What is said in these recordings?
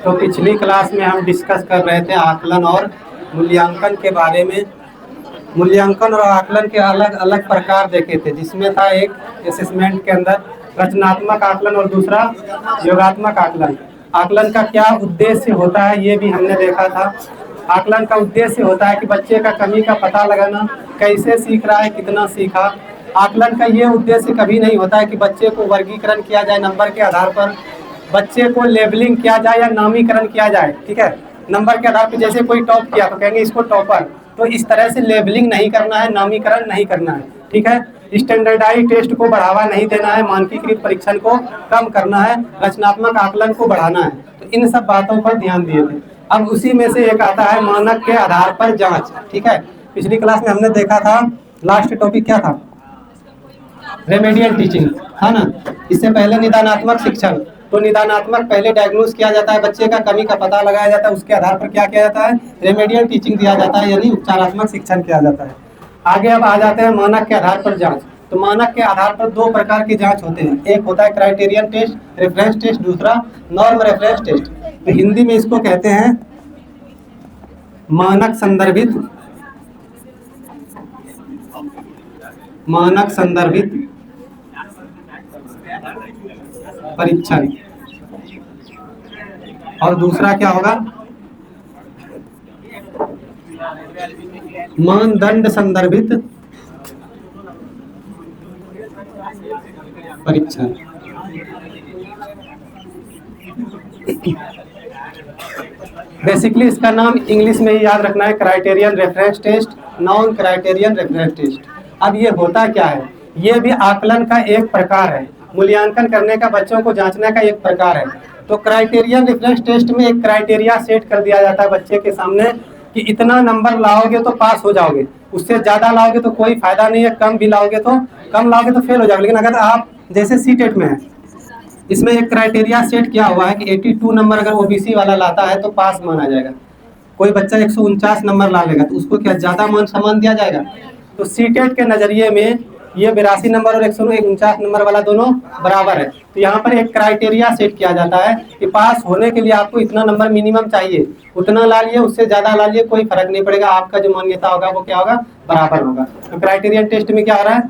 तो पिछली क्लास में हम डिस्कस कर रहे थे आकलन और मूल्यांकन के बारे में। मूल्यांकन और आकलन के अलग अलग प्रकार देखे थे, जिसमें था एक असेसमेंट के अंदर रचनात्मक आकलन और दूसरा योगात्मक आकलन। आकलन का क्या उद्देश्य होता है ये भी हमने देखा था। आकलन का उद्देश्य होता है कि बच्चे का कमी का पता लगाना, कैसे सीख रहा है, कितना सीखा। आकलन का ये उद्देश्य कभी नहीं होता है कि बच्चे को वर्गीकरण किया जाए नंबर के आधार पर, बच्चे को लेबलिंग किया जाए या नामीकरण किया जाए। ठीक है, नंबर के आधार पर जैसे कोई टॉप किया तो कहेंगे इसको टॉपर, तो इस तरह से लेबलिंग नहीं करना है, नामीकरण नहीं करना है। ठीक है, स्टैंडर्डाइज टेस्ट को बढ़ावा नहीं देना है, मानकीकृत परीक्षण को कम करना है, रचनात्मक आकलन को बढ़ाना है। तो इन सब बातों पर ध्यान दिए थे। अब उसी में से एक आता है मानक के आधार पर जांच। ठीक है, पिछली क्लास में हमने देखा था, लास्ट टॉपिक क्या था, रेमेडियल टीचिंग, है ना। इससे पहले निदानात्मक शिक्षण। तो निदानात्मक पहले डायग्नोस किया जाता है, बच्चे का कमी का पता लगाया जाता है, उसके आधार पर क्या किया जाता है, रेमेडियल टीचिंग दिया जाता है, यानी उपचारात्मक शिक्षण किया जाता है। आगे अब आ जाते हैं मानक के आधार पर जांच। तो मानक के आधार पर दो प्रकार की जांच होते हैं, एक होता है क्राइटेरियन टेस्ट, रेफरेंस टेस्ट, दूसरा नॉर्म रेफरेंस टेस्ट। तो हिंदी में इसको कहते हैं मानक संदर्भित परीक्षण, और दूसरा क्या होगा, मानदंड संदर्भित परीक्षण। बेसिकली इसका नाम इंग्लिश में ही याद रखना है, criterion reference test, non criterion reference test. अब ये होता क्या है, ये भी आकलन का एक प्रकार है, मूल्यांकन करने का, बच्चों को जांचने का एक प्रकार है। तो क्राइटेरियन रेफरेंस टेस्ट में एक क्राइटेरिया सेट कर दिया जाता है बच्चे के सामने कि इतना नंबर लाओगे तो पास हो जाओगे, उससे ज़्यादा लाओगे तो कोई फायदा नहीं है, कम लाओगे तो फेल हो जाओगे। लेकिन अगर आप जैसे सीटेट में है, इसमें एक क्राइटेरिया सेट किया हुआ है कि 82 नंबर अगर ओबीसी वाला लाता है तो पास माना जाएगा। कोई बच्चा 149 नंबर ला लेगा तो उसको क्या ज़्यादा मान सम्मान दिया जाएगा। तो सीटेट के नज़रिए में ये 82 नंबर और 149 नंबर वाला दोनों बराबर है। तो यहाँ पर एक क्राइटेरिया सेट किया जाता है कि पास होने के लिए आपको इतना नंबर मिनिमम चाहिए, उतना ला लिए, उससे ज़्यादा ला लिए, कोई फर्क नहीं पड़ेगा, आपका जो मान्यता होगा वो क्या होगा, बराबर होगा। तो क्राइटेरियन टेस्ट में क्या हो रहा है,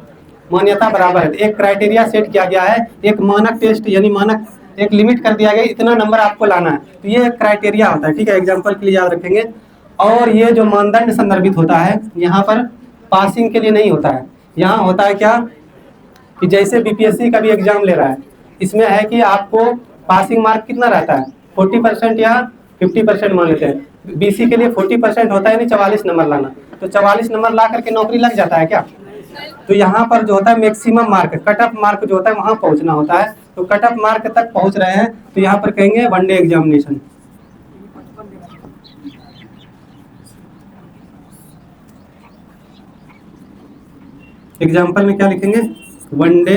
मान्यता बराबर है। तो एक क्राइटेरिया सेट किया गया है, एक मानक टेस्ट यानी मानक एक लिमिट कर दिया गया, इतना नंबर आपको लाना है। तो ये एक क्राइटेरिया होता है। ठीक है, एग्जाम्पल के लिए याद रखेंगे। और ये जो मानदंड संदर्भित होता है, यहाँ पर पासिंग के लिए नहीं होता है। यहाँ होता है क्या कि जैसे बीपीएससी का भी एग्जाम ले रहा है, इसमें है कि आपको पासिंग मार्क कितना रहता है, 40% या 50% मान लेते हैं। बीसी के लिए 40% होता है, यानी 44 नंबर लाना। तो 44 नंबर ला करके नौकरी लग जाता है क्या। तो यहाँ पर जो होता है maximum mark, cut off mark जो होता है वहाँ पहुँचना होता है। तो कट ऑफ मार्क तक पहुँच रहे हैं तो यहाँ पर कहेंगे वनडे एग्जामिनेशन। एग्जाम्पल में क्या लिखेंगे, वनडे।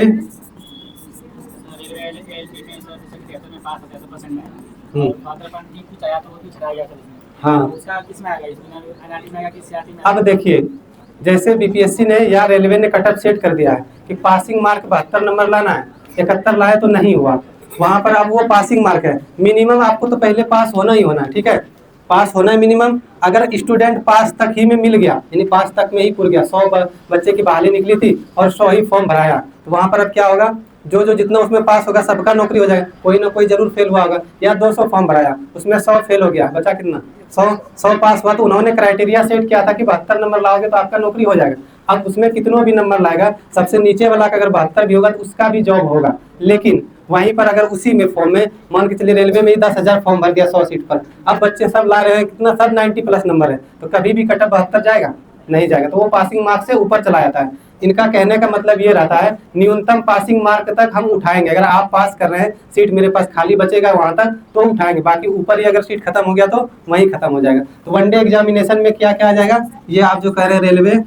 हाँ, अब देखिए जैसे बीपीएससी ने या रेलवे ने कट ऑफ सेट कर दिया है कि पासिंग मार्क 72 नंबर लाना है, 71 लाए तो नहीं हुआ, वहाँ पर अब वो पासिंग मार्क है। मिनिमम आपको तो पहले पास होना ही होना है। ठीक है, पास होना है मिनिमम। अगर स्टूडेंट पास तक ही में मिल गया, यानी पास तक में ही पूर गया, 100 बच्चे की बहाली निकली थी और 100 ही फॉर्म भराया, तो वहाँ पर अब क्या होगा, जो जितना उसमें पास होगा सबका नौकरी हो जाएगा, कोई ना कोई जरूर फेल हुआ होगा। या 200 फॉर्म भराया, उसमें 100 फेल हो गया, बचा कितना, 100 पास हुआ। तो उन्होंने क्राइटेरिया सेट किया था कि 72 नंबर लाओगे तो आपका नौकरी हो जाएगा। अब उसमें कितनों भी नंबर लाएगा, सबसे नीचे वाला का अगर 72 भी होगा तो उसका भी जॉब होगा। लेकिन वहीं पर अगर उसी में फॉर्म में मान के चलिए रेलवे में ही 10,000 फॉर्म भर दिया 100 सीट पर, अब बच्चे सब ला रहे हैं कितना, सब 90+ नंबर है, तो कभी भी कट ऑफ 72 जाएगा, नहीं जाएगा। तो वो पासिंग मार्क से ऊपर चला जाता है। इनका कहने का मतलब ये रहता है न्यूनतम पासिंग मार्क तक हम उठाएंगे। अगर आप पास कर रहे हैं, सीट मेरे पास खाली बचेगा वहां तक तो उठाएंगे, बाकी ऊपर ही अगर सीट खत्म हो गया तो वहीं खत्म हो जाएगा। तो वनडे एग्जामिनेशन में क्या क्या आ जाएगा, ये आप जो कह रहे हैं रेलवे,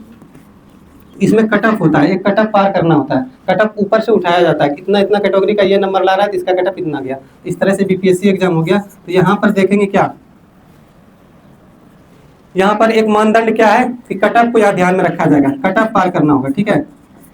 इसमें कट ऑफ होता है, एक कट ऑफ पार करना होता है, कट ऑफ ऊपर से उठाया जाता है, कितना इतना कैटेगरी का ये नंबर ला रहा है तो इसका कट ऑफ इतना गया। इस तरह से बीपीएससी एग्जाम हो गया। तो यहाँ पर देखेंगे क्या, यहाँ पर एक मानदंड क्या है कि कट ऑफ को यहाँ ध्यान में रखा जाएगा, कट ऑफ पार करना होगा। ठीक है,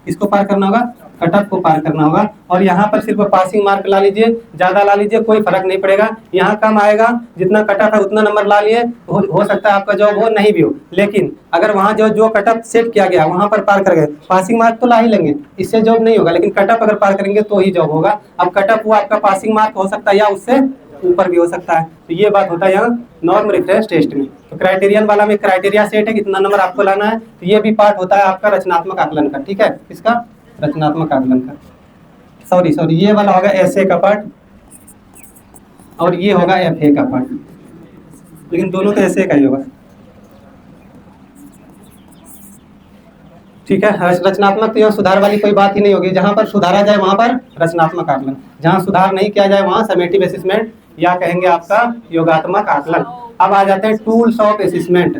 इसको पार करना होगा, कट ऑफ को पार करना होगा। और यहाँ पर सिर्फ पासिंग मार्क ला लीजिए, ज़्यादा ला लीजिए, कोई फर्क नहीं पड़ेगा। यहाँ कम आएगा, जितना कट ऑफ है उतना नंबर ला लिए, हो सकता है आपका जॉब हो नहीं भी हो, लेकिन अगर वहाँ जो कट ऑफ सेट किया गया वहाँ पर पार कर गए, पासिंग मार्क तो ला ही लेंगे, इससे जॉब नहीं होगा, लेकिन कट ऑफ अगर पार करेंगे तो ही जॉब होगा। अब कट ऑफ वो आपका पासिंग मार्क हो सकता है या उससे ऊपर भी हो सकता है। तो ये बात होता है यहाँ नॉर्म रेफरेंस टेस्ट में। तो क्राइटेरियन वाला में क्राइटेरिया सेट है, कितना नंबर आपको लाना है। तो ये भी पार्ट होता है आपका रचनात्मक आकलन का, ठीक है, इसका रचनात्मक आकलन का। सॉरी ये वाला होगा एसए का पार्ट और ये होगा एफए का पार्ट, लेकिन दोनों तो एसए का ही होगा, ठीक है। रचनात्मक तो यहाँ सुधार वाली कोई बात ही नहीं होगी, जहाँ पर सुधारा जाए वहाँ पर रचनात्मक आकलन, जहाँ सुधार नहीं किया जाए वहाँ समेटिव असेसमेंट या कहेंगे आपका योगात्मक आकलन। अब आ जाते हैं टूल्स ऑफ असेसमेंट।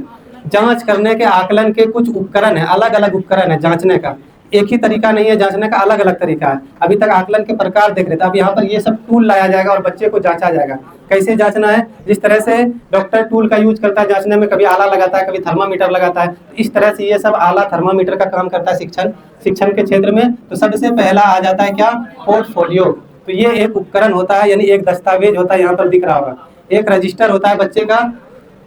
जांच करने के आकलन के कुछ उपकरण है, अलग अलग उपकरण है जांचने का, एक ही तरीका नहीं है जांचने का, अलग अलग तरीका है। अभी तक आकलन के प्रकार देख रहे थे, अब यहाँ पर ये सब टूल लाया जाएगा और बच्चे को जांचा जाएगा। कैसे जांचना है, जिस तरह से डॉक्टर टूल का यूज करता है जांचने में, कभी आला लगाता है, कभी थर्मामीटर लगाता है, इस तरह से ये सब आला थर्मामीटर का काम करता है शिक्षण के क्षेत्र में। तो सबसे पहला आ जाता है क्या, पोर्टफोलियो। तो ये एक उपकरण होता है, यानी एक दस्तावेज होता है, यहाँ पर दिख रहा होगा। एक रजिस्टर होता है बच्चे का,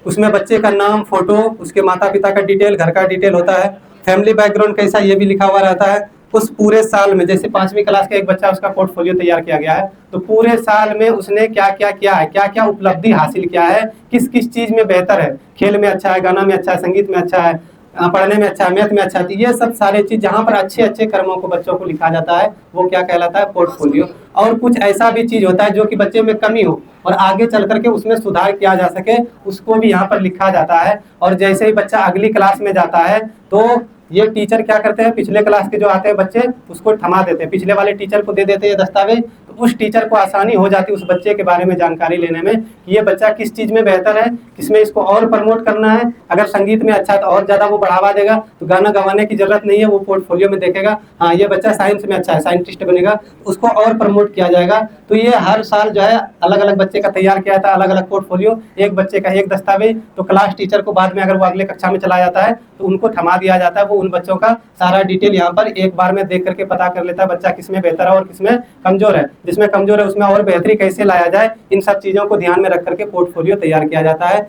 उसमें बच्चे का नाम, फोटो, उसके माता पिता का डिटेल, घर का डिटेल होता है, फैमिली बैकग्राउंड कैसा ये भी लिखा हुआ रहता है। उस पूरे साल में, जैसे 5वीं क्लास का एक बच्चा, उसका पोर्टफोलियो तैयार किया गया है, तो पूरे साल में उसने क्या क्या किया है, क्या क्या उपलब्धि हासिल किया है, किस किस चीज में बेहतर है, खेल में अच्छा है, गाना में अच्छा है, संगीत में अच्छा है, पढ़ने में अच्छा है, मैथ में अच्छा है। तो ये सब सारे चीज जहाँ पर अच्छे अच्छे कर्मों को बच्चों को लिखा जाता है वो क्या कहलाता है, पोर्टफोलियो। और कुछ ऐसा भी चीज होता है जो कि बच्चे में कमी हो और आगे चल करके उसमें सुधार किया जा सके, उसको भी यहाँ पर लिखा जाता है। और जैसे ही बच्चा अगली क्लास में जाता है तो ये टीचर क्या करते हैं, पिछले क्लास के जो आते हैं बच्चे उसको थमा देते हैं, पिछले वाले टीचर को दे देते हैं ये दस्तावेज। तो उस टीचर को आसानी हो जाती है उस बच्चे के बारे में जानकारी लेने में कि ये बच्चा किस चीज में बेहतर है, किसमें इसको और प्रमोट करना है। अगर संगीत में अच्छा है तो और ज्यादा वो बढ़ावा देगा, तो गाना गवाने की जरूरत नहीं है, वो पोर्टफोलियो में देखेगा, हाँ ये बच्चा साइंस में अच्छा है, साइंटिस्ट बनेगा, उसको और प्रमोट किया जाएगा। तो ये हर साल जो है अलग अलग बच्चे का तैयार किया जाता है, अलग अलग पोर्टफोलियो, एक बच्चे का एक दस्तावेज। तो क्लास टीचर को बाद में अगर वो अगले कक्षा में चला जाता है तो उनको थमा दिया जाता है, वो उन बच्चों का सारा डिटेल यहाँ पर एक बार में देख करके पता कर लेता है बच्चा किसमें बेहतर है और किसमें कमजोर है, जिसमें कमजोर है उसमें और बेहतरी कैसे लाया जाए, इन सब चीजों को ध्यान में रख करके पोर्टफोलियो तैयार किया जाता है।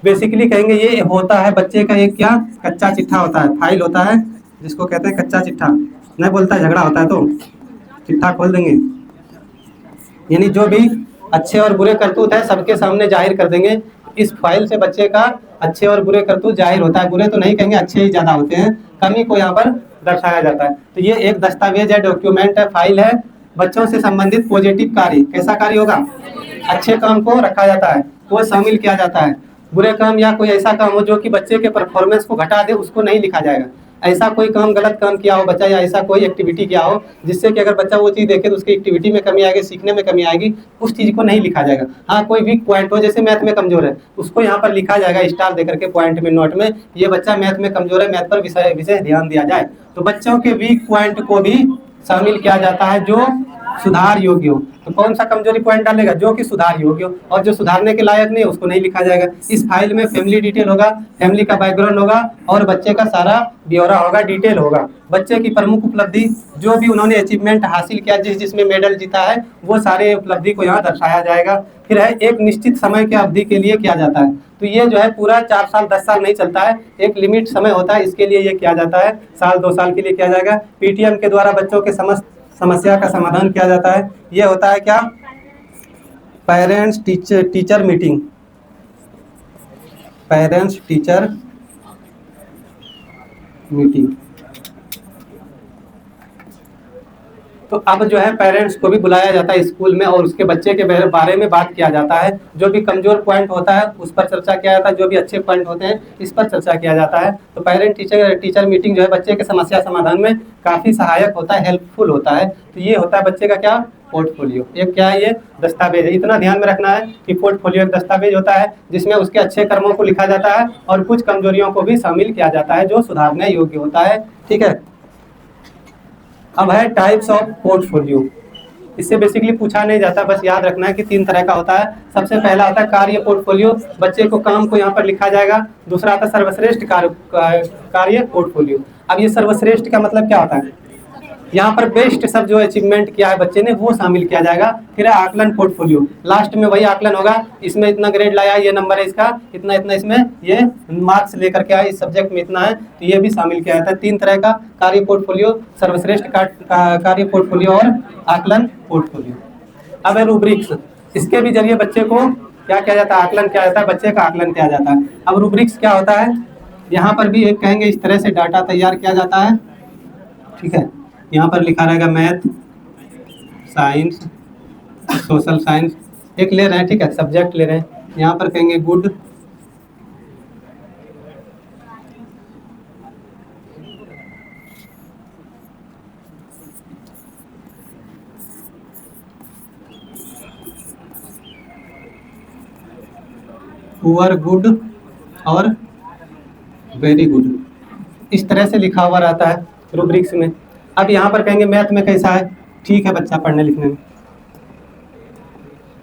बेसिकली कहेंगे ये होता है बच्चे का एक क्या कच्चा चिट्ठा होता है, फाइल होता है जिसको कहते हैं कच्चा चिट्ठा। नहीं बोलता है, झगड़ा होता है तो चिट्ठा खोल देंगे, यानी जो भी अच्छे और बुरे करतूत है सबके सामने जाहिर कर देंगे। इस फाइल से बच्चे का अच्छे और बुरे करतूत जाहिर होता है, बुरे तो नहीं कहेंगे, अच्छे ही ज्यादा होते हैं, कमी को यहाँ पर दर्शाया जाता है। तो ये एक दस्तावेज है, डॉक्यूमेंट है, फाइल है, बच्चों से संबंधित पॉजिटिव कार्य, कैसा कार्य होगा, अच्छे काम को रखा जाता है, वो शामिल किया जाता है। बुरे काम या कोई ऐसा काम हो जो कि बच्चे के परफॉर्मेंस को घटा दे, उसको नहीं लिखा जाएगा। ऐसा कोई काम, गलत काम किया हो बच्चा या ऐसा कोई एक्टिविटी किया हो जिससे कि अगर बच्चा वो चीज़ देखे तो उसकी एक्टिविटी में कमी आएगी, सीखने में कमी आएगी, उस चीज़ को नहीं लिखा जाएगा। हाँ, कोई वीक पॉइंट हो, जैसे मैथ में कमजोर है, उसको यहाँ पर लिखा जाएगा स्टार देकर के पॉइंट में, नोट में, ये बच्चा मैथ में कमजोर है, मैथ पर विशेष ध्यान दिया जाए। तो बच्चों के वीक पॉइंट को भी शामिल किया जाता है जो सुधार योग्य हो। तो कौन सा कमजोरी पॉइंट डालेगा, जो कि सुधार योग्य हो, और जो सुधारने के लायक नहीं उसको नहीं लिखा जाएगा। इस फाइल में फैमिली डिटेल होगा, फैमिली का बैकग्राउंड होगा और बच्चे का सारा ब्यौरा होगा, डिटेल होगा। बच्चे की प्रमुख उपलब्धि, जो भी उन्होंने अचीवमेंट हासिल किया, जिसमें मेडल जीता है, वो सारे उपलब्धि को यहाँ दर्शाया जाएगा। फिर है एक निश्चित समय के अवधि के लिए किया जाता है। तो ये जो है पूरा 4 साल 10 साल नहीं चलता है, एक लिमिट समय होता है, इसके लिए ये किया जाता है, साल 2 साल के लिए किया जाएगा। पीटीएम के द्वारा बच्चों के समस्या का समाधान किया जाता है। ये होता है क्या, parents teacher meeting, parents teacher meeting. तो अब जो है पेरेंट्स को भी बुलाया जाता है स्कूल में और उसके बच्चे के बारे में बात किया जाता है। जो भी कमजोर पॉइंट होता है उस पर चर्चा किया जाता है, जो भी अच्छे पॉइंट होते हैं इस पर चर्चा किया जाता है। तो पेरेंट टीचर मीटिंग जो है बच्चे के समस्या समाधान में काफ़ी सहायक होता है, हेल्पफुल होता है। तो ये होता है बच्चे का क्या, पोर्टफोलियो। एक क्या है, ये दस्तावेज है। इतना ध्यान में रखना है कि पोर्टफोलियो एक दस्तावेज होता है जिसमें उसके अच्छे कर्मों को लिखा जाता है और कुछ कमजोरियों को भी शामिल किया जाता है जो सुधारने योग्य होता है। ठीक है। अब है टाइप्स ऑफ पोर्टफोलियो। इससे बेसिकली पूछा नहीं जाता, बस याद रखना है कि 3 तरह का होता है। सबसे पहला होता है कार्य पोर्टफोलियो, बच्चे को काम को यहाँ पर लिखा जाएगा। दूसरा आता है सर्वश्रेष्ठ कार्य पोर्टफोलियो। अब ये सर्वश्रेष्ठ का मतलब क्या होता है, यहाँ पर बेस्ट सब जो अचीवमेंट किया है बच्चे ने वो शामिल किया जाएगा। फिर है आकलन पोर्टफोलियो, लास्ट में वही आकलन होगा, इसमें इतना ग्रेड लाया, ये नंबर है इसका, इतना इतना इसमें ये मार्क्स लेकर के आया, इस सब्जेक्ट में इतना है, तो ये भी शामिल किया जाता है। 3 तरह का कार्य पोर्टफोलियो, सर्वश्रेष्ठ कार्य पोर्टफोलियो और आकलन पोर्टफोलियो। अब है रूब्रिक्स, इसके भी जरिए बच्चे को क्या किया जाता है, आकलन किया जाता है, बच्चे का आकलन किया जाता है। अब रूब्रिक्स क्या होता है, यहाँ पर भी एक कहेंगे इस तरह से डाटा तैयार किया जाता है, ठीक है। यहाँ पर लिखा रहेगा मैथ, साइंस, सोशल साइंस एक ले रहे हैं, ठीक है, सब्जेक्ट ले रहे हैं। यहाँ पर कहेंगे गुड, पुअर, गुड और वेरी गुड, इस तरह से लिखा हुआ रहता है रूब्रिक्स में। अब यहाँ पर कहेंगे मैथ में कैसा है, ठीक है बच्चा पढ़ने लिखने में,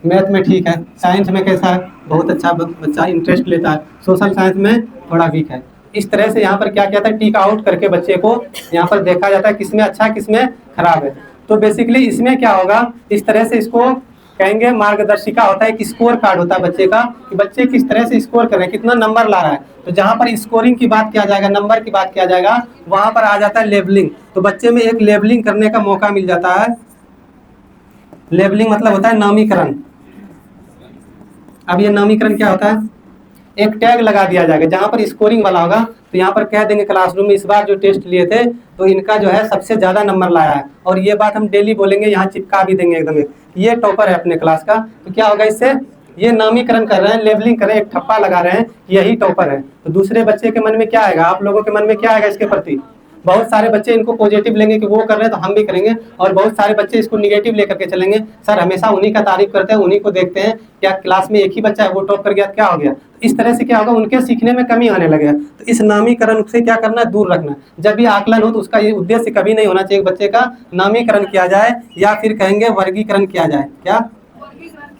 मैथ में ठीक है। साइंस में कैसा है, बहुत अच्छा बच्चा इंटरेस्ट लेता है। सोशल साइंस में थोड़ा वीक है। इस तरह से यहाँ पर क्या किया था, टिक आउट करके बच्चे को यहाँ पर देखा जाता है किसमें अच्छा किसमें खराब है। तो बेसिकली इसमें क्या होगा, इस तरह से इसको कहेंगे मार्गदर्शिका होता है, एक स्कोर कार्ड होता है बच्चे का, कि बच्चे किस तरह से स्कोर कर रहे हैं, कितना नंबर ला रहा है। तो जहाँ पर स्कोरिंग की बात किया जाएगा, नंबर की बात किया जाएगा, वहां पर आ जाता है लेबलिंग। तो बच्चे में एक लेबलिंग करने का मौका मिल जाता है। लेबलिंग मतलब होता है नामीकरण। अब ये नामीकरण क्या होता है, एक टैग लगा दिया जाएगा जहाँ पर स्कोरिंग वाला होगा, तो यहाँ पर कह देंगे क्लासरूम में इस बार जो टेस्ट लिए थे तो इनका जो है सबसे ज्यादा नंबर लाया है, और ये बात हम डेली बोलेंगे, यहाँ चिपका भी देंगे एकदम, ये टॉपर है अपने क्लास का। तो क्या होगा इससे, ये नामीकरण कर रहे हैं, लेबलिंग कर रहे हैं, एक ठप्पा लगा रहे हैं, यही टॉपर है। तो दूसरे बच्चे के मन में क्या आएगा, आप लोगों के मन में क्या आएगा इसके प्रति, बहुत सारे बच्चे इनको पॉजिटिव लेंगे कि वो कर रहे हैं तो हम भी करेंगे, और बहुत सारे बच्चे इसको निगेटिव लेकर के चलेंगे, सर हमेशा उन्हीं का तारीफ करते हैं, उन्हीं को देखते हैं, क्या क्लास में एक ही बच्चा है वो टॉप कर गया क्या हो गया। इस तरह से क्या होगा, उनके सीखने में कमी आने लगेगा। तो इस नामीकरण से क्या करना है, दूर रखना है। जब भी आकलन हो तो उसका ये उद्देश्य कभी नहीं होना चाहिए बच्चे का नामीकरण किया जाए, या फिर कहेंगे वर्गीकरण किया जाए। क्या,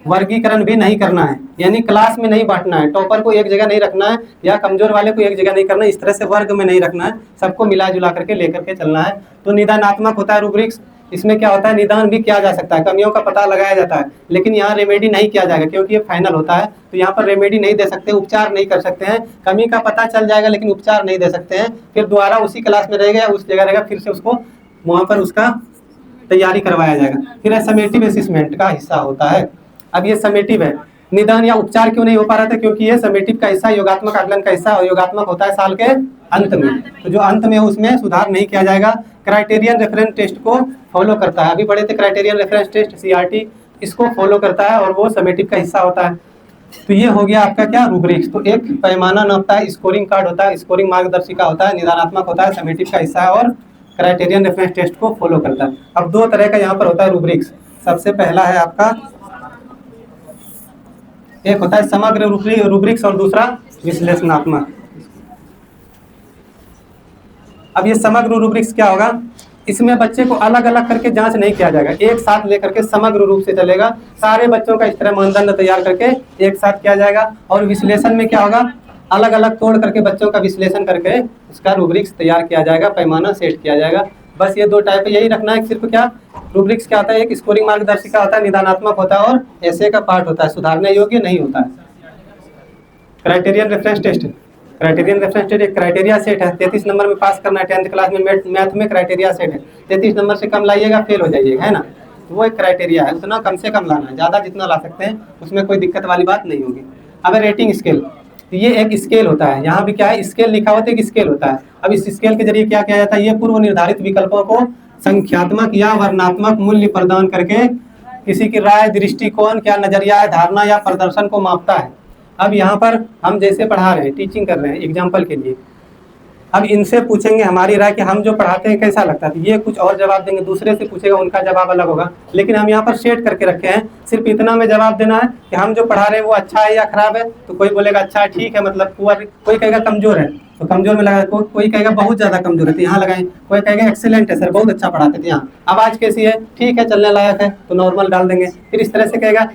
वर्गीकरण भी नहीं करना है, यानी क्लास में नहीं बांटना है, टॉपर को एक जगह नहीं रखना है या कमजोर वाले को एक जगह नहीं करना है, इस तरह से वर्ग में नहीं रखना है, सबको मिला जुला करके लेकर के चलना है। तो निदानात्मक होता है रूब्रिक्स, इसमें क्या होता है, निदान भी किया जा सकता है, कमियों का पता लगाया जाता है, लेकिन यहाँ रेमेडी नहीं किया जाएगा क्योंकि ये फाइनल होता है। तो यहाँ पर रेमेडी नहीं दे सकते, उपचार नहीं कर सकते हैं, कमी का पता चल जाएगा लेकिन उपचार नहीं दे सकते हैं। फिर दोबारा उसी क्लास में रहेगा या उस जगह रहेगा, फिर से उसको वहाँ पर उसका तैयारी करवाया जाएगा। फिर समेटिव असेसमेंट का हिस्सा होता है। अब ये समेटिव है, निदान या उपचार क्यों नहीं हो पा रहा था, क्योंकि ये समेटिव का हिस्सा, योगात्मक आकलन का हिस्सा, और योगात्मक होता है साल के अंत में, तो जो अंत में उसमें सुधार नहीं किया जाएगा। क्राइटेरियन रेफरेंस टेस्ट को फॉलो करता है, अभी पढ़े थे क्राइटेरियन रेफरेंस टेस्ट CRT, इसको फॉलो करता है और वो समेटिव का हिस्सा होता है। तो ये हो गया आपका क्या, रूब्रिक्स। तो एक पैमाना नापता है, स्कोरिंग कार्ड होता है, स्कोरिंग मार्गदर्शिका होता है, निदानात्मक होता है, समेटिव का हिस्सा है और क्राइटेरियन रेफरेंस टेस्ट को फॉलो करता है। अब 2 तरह का यहाँ पर होता है रूब्रिक्स। सबसे पहला है आपका, एक होता है समग्र रूब्रिक्स और दूसरा विश्लेषणात्मक। अब ये समग्र रूब्रिक्स क्या होगा, इसमें बच्चे को अलग अलग करके जांच नहीं किया जाएगा, एक साथ लेकर के समग्र रूप से चलेगा, सारे बच्चों का इस तरह मानदंड तैयार करके एक साथ किया जाएगा। और विश्लेषण में क्या होगा, अलग अलग तोड़ करके बच्चों का विश्लेषण करके उसका रूब्रिक्स तैयार किया जाएगा, पैमाना सेट किया जाएगा। बस ये 2 टाइप है, यही रखना है। सिर्फ क्या, रूब्रिक्स क्या होता है, एक स्कोरिंग मार्गदर्शिका होता है, निदानात्मक होता है, और ऐसे का पार्ट होता है, सुधारने योग्य नहीं होता है। Criterion reference test, criterion reference test एक क्राइटेरिया सेट है, 33 नंबर में पास करना है। 10th क्लास में मैथ में क्राइटेरिया सेट है, 33 नंबर से कम लाइएगा फेल हो जाइएगा, है ना। वो एक क्राइटेरिया है, उतना कम से कम लाना है, ज़्यादा जितना ला सकते हैं उसमें कोई दिक्कत वाली बात नहीं होगी। अब रेटिंग स्केल, ये एक स्केल होता है, यहाँ भी क्या है, स्केल लिखा होता है, एक स्केल होता है। अब इस स्केल के जरिए क्या किया जाता है, ये पूर्व निर्धारित विकल्पों को संख्यात्मक या वर्णात्मक मूल्य प्रदान करके किसी की राय, दृष्टिकोण, क्या नजरिया है, धारणा या प्रदर्शन को मापता है। अब यहाँ पर हम जैसे पढ़ा रहे हैं, टीचिंग कर रहे हैं एग्जाम्पल के लिए, अब इनसे पूछेंगे हमारी राय कि हम जो पढ़ाते हैं कैसा लगता है, तो ये कुछ और जवाब देंगे, दूसरे से पूछेगा उनका जवाब अलग होगा। लेकिन हम यहाँ पर सेट करके रखे हैं, सिर्फ इतना में जवाब देना है कि हम जो पढ़ा रहे हैं वो अच्छा है या खराब है। तो कोई बोलेगा अच्छा है, ठीक है, मतलब पुअर, कोई कहेगा कमजोर है तो कमजोर में लगा, कोई कहेगा बहुत ज्यादा कमजोर है तो यहाँ लगाएं, कोई कहेगा एक्सेलेंट है सर, बहुत अच्छा पढ़ाते थे यहाँ, आवाज कैसी है, ठीक है, चलने लायक है, तो नॉर्मल डाल देंगे। फिर इस तरह से कहेगा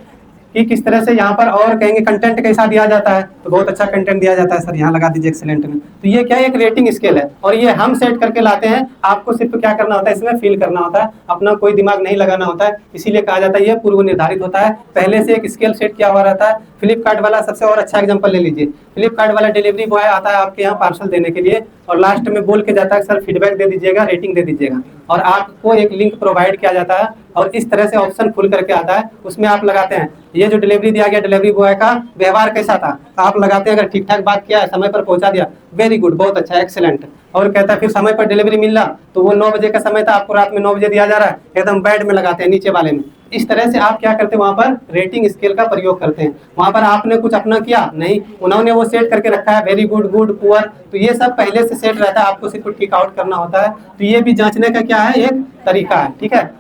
कि किस तरह से यहाँ पर और कहेंगे कंटेंट कैसा दिया जाता है, तो बहुत अच्छा कंटेंट दिया जाता है सर, यहाँ लगा दीजिए एक्सेलेंट में। तो ये क्या है, एक रेटिंग स्केल है और ये हम सेट करके लाते हैं, आपको सिर्फ क्या करना होता है, इसमें फिल करना होता है, अपना कोई दिमाग नहीं लगाना होता है। इसीलिए कहा जाता है ये पूर्व निर्धारित होता है, पहले से एक स्केल सेट किया हुआ रहता है। फ्लिपकार्ट वाला सबसे और अच्छा एग्जाम्पल ले लीजिए, फ्लिपकार्ट वाला डिलीवरी बॉय आता है आपके यहाँ पार्सल देने के लिए और लास्ट में बोल के जाता है सर फीडबैक दे दीजिएगा, रेटिंग दे दीजिएगा, और आपको एक लिंक प्रोवाइड किया जाता है और इस तरह से ऑप्शन खुल करके आता है, उसमें आप लगाते हैं ये जो डिलीवरी दिया गया डिलीवरी बॉय का व्यवहार कैसा था, आप लगाते हैं अगर ठीक ठाक बात किया है, समय पर पहुंचा दिया, वेरी गुड, बहुत अच्छा, एक्सेलेंट। और कहता है फिर समय पर डिलीवरी मिल रहा, तो वो 9 बजे का समय था, आपको रात में 9 बजे दिया जा रहा है, एकदम बैड में लगाते हैं नीचे वाले में। इस तरह से आप क्या करते हैं, वहां पर रेटिंग स्केल का प्रयोग करते हैं। वहां पर आपने कुछ अपना किया नहीं, उन्होंने वो सेट करके रखा है, वेरी गुड, गुड, पुअर, तो ये सब पहले से सेट रहता है, आपको सिर्फ टिक आउट करना होता है। तो ये भी जांचने का क्या है, एक तरीका है, ठीक है।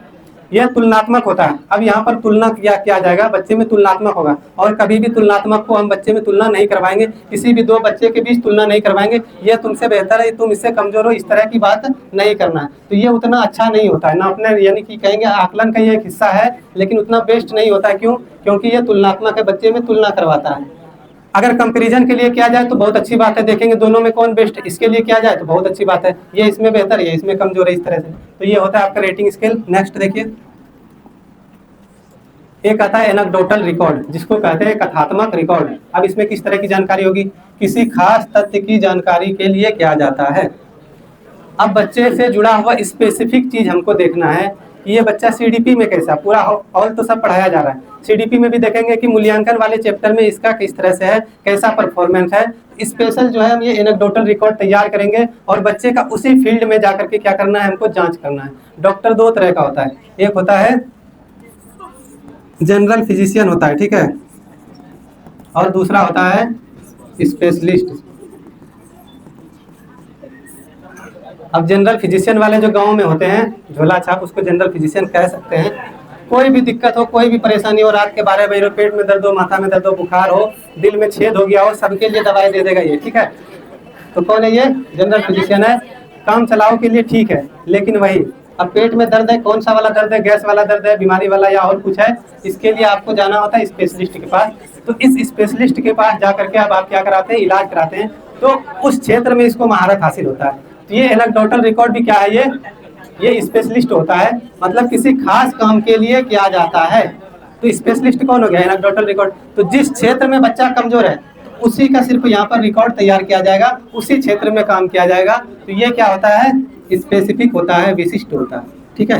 यह तुलनात्मक होता है। अब यहाँ पर तुलना किया जाएगा, बच्चे में तुलनात्मक होगा, और कभी भी तुलनात्मक को हम बच्चे में तुलना नहीं करवाएंगे, किसी भी दो बच्चे के बीच तुलना नहीं करवाएंगे, ये तुमसे बेहतर है, तुम इससे कमजोर हो, इस तरह की बात नहीं करना है। तो ये उतना अच्छा नहीं होता है ना, अपने यानी कि कहेंगे आकलन का ये एक हिस्सा है, लेकिन उतना बेस्ट नहीं होता है। क्यों? क्योंकि ये तुलनात्मक है, बच्चे में तुलना करवाता है। अगर कंपैरिजन के लिए किया जाए तो बहुत अच्छी बात है, देखेंगे दोनों में कौन बेस्ट, इसके लिए किया जाए तो बहुत अच्छी बात है, ये इसमें बेहतर है, ये इसमें कमजोर है, इस तरह से। तो ये होता है आपका रेटिंग स्केल। नेक्स्ट देखिए, एक आता है एनेक्डोटल रिकॉर्ड, जिसको कहते हैं कथात्मक रिकॉर्ड। अब इसमें किस तरह की जानकारी होगी, किसी खास तथ्य की जानकारी के लिए किया जाता है। अब बच्चे से जुड़ा हुआ स्पेसिफिक चीज हमको देखना है कि ये बच्चा सीडीपी में कैसा, पूरा ऑल तो सब पढ़ाया जा रहा है, सीडीपी में भी देखेंगे कि मूल्यांकन वाले चैप्टर में इसका किस तरह से है, कैसा परफॉर्मेंस है। स्पेशल जो है हम ये एनेक्डोटल रिकॉर्ड तैयार करेंगे और बच्चे का उसी फील्ड में जाकर के क्या करना है, हमको जांच करना है। डॉक्टर दो तरह का होता है, एक होता है जनरल फिजिशियन होता है, ठीक है, और दूसरा होता है स्पेशलिस्ट। अब जनरल फिजिशियन वाले जो गांव में होते हैं, झोला छाप, उसको जनरल फिजिशियन कह सकते हैं। कोई भी दिक्कत हो, कोई भी परेशानी हो, रात के 12 बजे पेट में दर्द हो, माथा में दर्द हो, बुखार हो, दिल में छेद हो गया हो, सबके लिए दवाई दे देगा ये, ठीक है। तो कौन है ये? जनरल फिजिशियन है। काम चलाओ के लिए ठीक है, लेकिन वही अब पेट में दर्द है, कौन सा वाला दर्द है, गैस वाला दर्द है, बीमारी वाला या और कुछ है, इसके लिए आपको जाना होता है स्पेशलिस्ट के पास। तो इस स्पेशलिस्ट के पास जा करके अब आप क्या कराते हैं, इलाज कराते हैं, तो उस क्षेत्र में इसको महारत हासिल होता है। तो ये एनेक्डोटल रिकॉर्ड भी क्या है, ये स्पेशलिस्ट होता है, मतलब किसी खास काम के लिए किया जाता है। तो स्पेशलिस्ट कौन हो गया? Anecdotal record. तो जिस क्षेत्र में बच्चा कमजोर है उसी का सिर्फ यहाँ पर रिकॉर्ड तैयार किया जाएगा, उसी क्षेत्र में काम किया जाएगा। तो ये क्या होता है, स्पेसिफिक होता है, विशिष्ट होता है, ठीक है।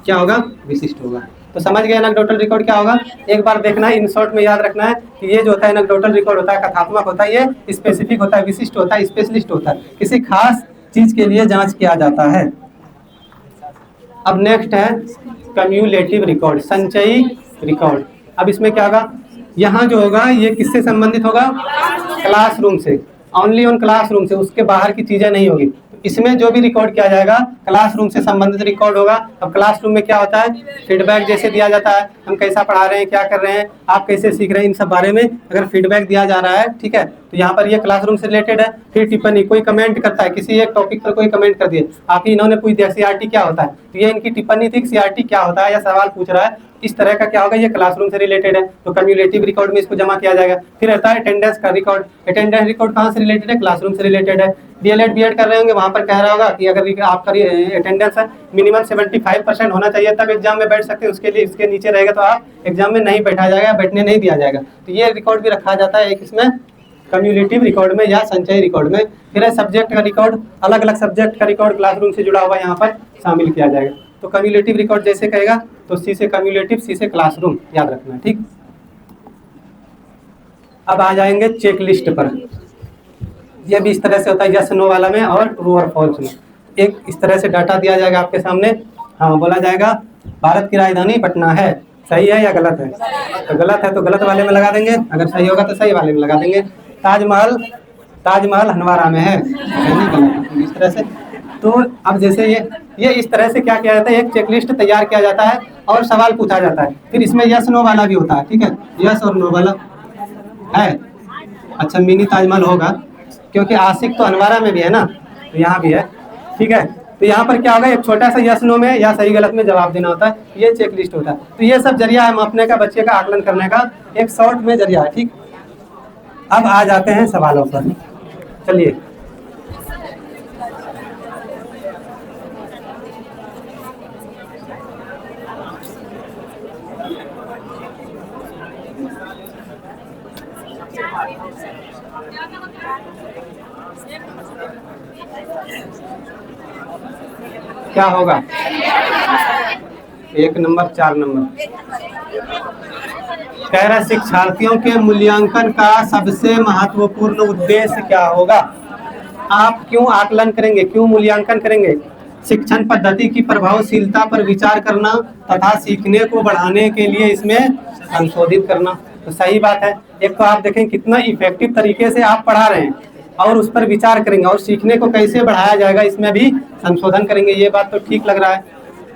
क्या होगा? विशिष्ट होगा। तो समझ गए एनेक्डोटल रिकॉर्ड क्या होगा? एक बार देखना है, इन शॉर्ट में याद रखना है कि ये जो होता है एनेक्डोटल रिकॉर्ड होता है, कथात्मक होता है, ये स्पेसिफिक होता है, विशिष्ट होता है, स्पेशलिस्ट होता है, किसी खास चीज के लिए जांच किया जाता है। अब नेक्स्ट है कम्युलेटिव रिकॉर्ड, संचयी रिकॉर्ड। अब इसमें क्या होगा, यहाँ जो होगा ये किससे संबंधित होगा? क्लासरूम से, ओनली ऑन क्लासरूम से, उसके बाहर की चीजें नहीं होगी। इसमें जो भी रिकॉर्ड किया जाएगा क्लासरूम से संबंधित रिकॉर्ड होगा। अब क्लासरूम में क्या होता है, फीडबैक जैसे दिया जाता है, हम कैसा पढ़ा रहे हैं, क्या कर रहे हैं, आप कैसे सीख रहे हैं, इन सब बारे में अगर फीडबैक दिया जा रहा है, ठीक है, तो यहाँ पर ये क्लासरूम से रिलेटेड है। फिर टिप्पणी, कोई कमेंट करता है, किसी एक टॉपिक पर कोई कमेंट कर दिए, आप इन्होंने पूछ दिया सीआरटी क्या होता है, तो ये इनकी टिप्पणी थी, सीआरटी क्या होता है या सवाल पूछ रहा है, इस तरह का क्या होगा, ये क्लासरूम से रिलेटेड है। तो कम्युलेटिव रिकॉर्ड में इसको जमा किया जाएगा। फिर रहता है अटेंडेंस का रिकॉर्ड। अटेंडेंस रिकॉर्ड कहाँ से रिलेटेड है? क्लासरूम से रिलेटेड है। डीएलएड बीएड कर रहे होंगे, वहाँ पर कह रहा होगा कि अगर आपका अटेंडेंस है मिनिमम 75% होना चाहिए तब एग्जाम में बैठ सकते हैं, उसके लिए इसके नीचे रहेगा तो आप एग्जाम में नहीं बैठा जाएगा, बैठने नहीं दिया जाएगा। तो ये रिकॉर्ड भी रखा जाता है एक इसमें कम्युलेटिव रिकॉर्ड में या संचयी रिकॉर्ड में। फिर है सब्जेक्ट का रिकॉर्ड, अलग अलग सब्जेक्ट का रिकॉर्ड क्लासरूम से जुड़ा हुआ यहाँ पर शामिल किया जाएगा। तो कम्युलेटिव रिकॉर्ड जैसे कहेगा तो सी से कम्युलेटिव, सी से क्लासरूम, याद रखना है, ठीक। अब आ जाएंगे चेक लिस्ट पर। यह भी इस तरह से होता है, यस नो वाला में और ट्रू और फॉल्स में। एक इस तरह से डाटा दिया जाएगा आपके सामने, हाँ बोला जाएगा भारत की राजधानी पटना है, सही है या गलत है? तो गलत है तो गलत वाले में लगा देंगे, अगर सही होगा तो सही वाले में लगा देंगे। ताजमहल हनवारा में है, इस तरह से। तो अब जैसे ये इस तरह से क्या किया जाता है, एक चेकलिस्ट तैयार किया जाता है और सवाल पूछा जाता है। फिर इसमें यस नो वाला भी होता है, ठीक है, यस और नो वाला है। अच्छा मिनी ताजमहल होगा क्योंकि आशिक तो हनवारा में भी है ना, तो यहाँ भी है, ठीक है। तो यहाँ पर क्या होगा, एक छोटा सा यस नो में या सही गलत में जवाब देना होता है, ये चेक लिस्ट होता है। तो ये सब जरिया है मापने का, बच्चे का आकलन करने का एक शॉर्ट में जरिया है। ठीक, अब आ जाते हैं सवालों पर। चलिए, क्या होगा, 1 नंबर 4 नंबर। कह रहा शिक्षार्थियों के मूल्यांकन का सबसे महत्वपूर्ण उद्देश्य क्या होगा। आप क्यों आकलन करेंगे, क्यों मूल्यांकन करेंगे। शिक्षण पद्धति की प्रभावशीलता पर विचार करना तथा सीखने को बढ़ाने के लिए इसमें संशोधित करना। तो सही बात है। एक तो आप देखें कितना इफेक्टिव तरीके से आप पढ़ा रहे हैं और उस पर विचार करेंगे, और सीखने को कैसे बढ़ाया जाएगा इसमें भी संशोधन करेंगे, ये बात तो ठीक लग रहा है।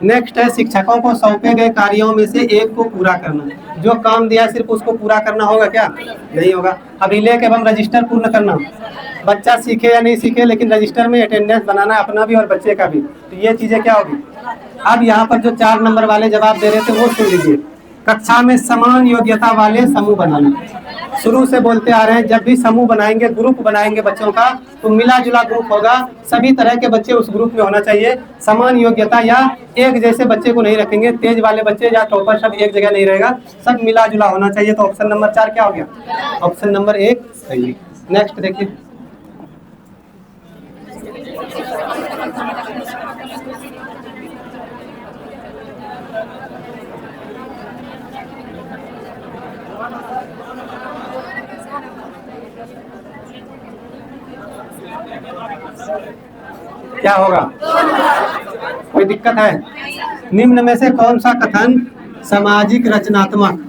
नेक्स्ट है शिक्षकों को सौंपे गए कार्यों में से एक को पूरा करना। जो काम दिया सिर्फ उसको पूरा करना होगा क्या, नहीं होगा। अभिलेख एवं रजिस्टर पूर्ण करना, बच्चा सीखे या नहीं सीखे लेकिन रजिस्टर में अटेंडेंस बनाना अपना भी और बच्चे का भी। तो ये चीजें क्या होगी। अब यहाँ पर जो 4 नंबर वाले जवाब दे रहे थे वो सुन लीजिए। कक्षा में समान योग्यता वाले समूह बनाना। शुरू से बोलते आ रहे हैं जब भी समूह बनाएंगे, ग्रुप बनाएंगे बच्चों का, तो मिला जुला ग्रुप होगा, सभी तरह के बच्चे उस ग्रुप में होना चाहिए। समान योग्यता या एक जैसे बच्चे को नहीं रखेंगे, तेज वाले बच्चे या टॉपर सब एक जगह नहीं रहेगा, सब मिला जुला होना चाहिए। तो ऑप्शन नंबर 4 क्या हो गया, ऑप्शन नंबर 1 सही। नेक्स्ट देखिए, क्या होगा, कोई दिक्कत है। निम्न में से कौन सा कथन सामाजिक रचनात्मक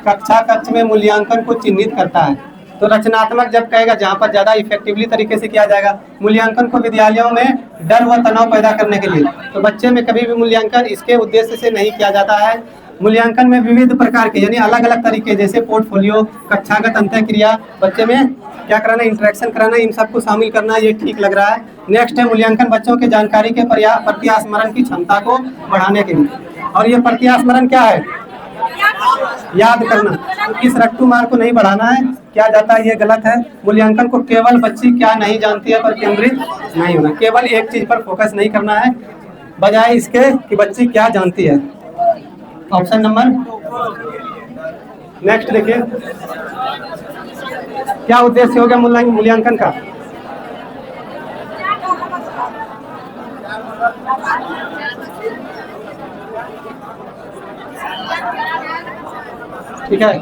कक्षा कक्ष में मूल्यांकन को चिन्हित करता है। तो रचनात्मक जब कहेगा जहाँ पर ज्यादा इफेक्टिवली तरीके से किया जाएगा। मूल्यांकन को विद्यालयों में डर व तनाव पैदा करने के लिए, तो बच्चे में कभी भी मूल्यांकन इसके उद्देश्य से नहीं किया जाता है। मूल्यांकन में विविध प्रकार के यानी अलग अलग तरीके, जैसे पोर्टफोलियो, कक्षागत अंतःक्रिया, बच्चे में क्या कराना, इंटरेक्शन कराना, इन सबको शामिल करना, ये ठीक लग रहा है। नेक्स्ट है मूल्यांकन बच्चों के जानकारी के प्रत्यास्मरण की क्षमता को बढ़ाने के लिए। और ये प्रत्यास्मरण क्या है, याद करना। तो इस रट्टू मार को नहीं बढ़ाना है, क्या जाता है ये गलत है। मूल्यांकन को केवल बच्ची क्या नहीं जानती है पर केंद्रित नहीं होना, केवल एक चीज पर फोकस नहीं करना है बजाय इसके कि बच्ची क्या जानती है। ऑप्शन नंबर नेक्स्ट देखिए, क्या उद्देश्य हो गया मूल्यांकन का। ठीक है,